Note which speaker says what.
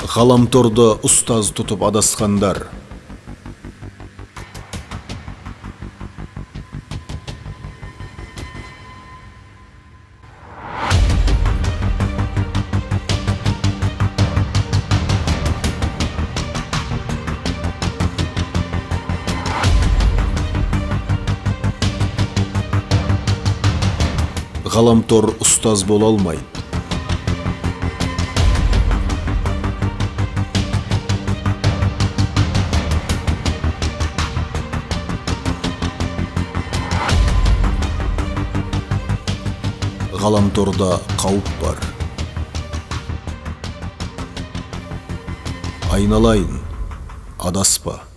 Speaker 1: Ғаламторды ұстаз тұтып адасқандар. Ғаламтор ұстаз бола алмайды. Ғаламторда қауіп бар. Айналайын, адаспа.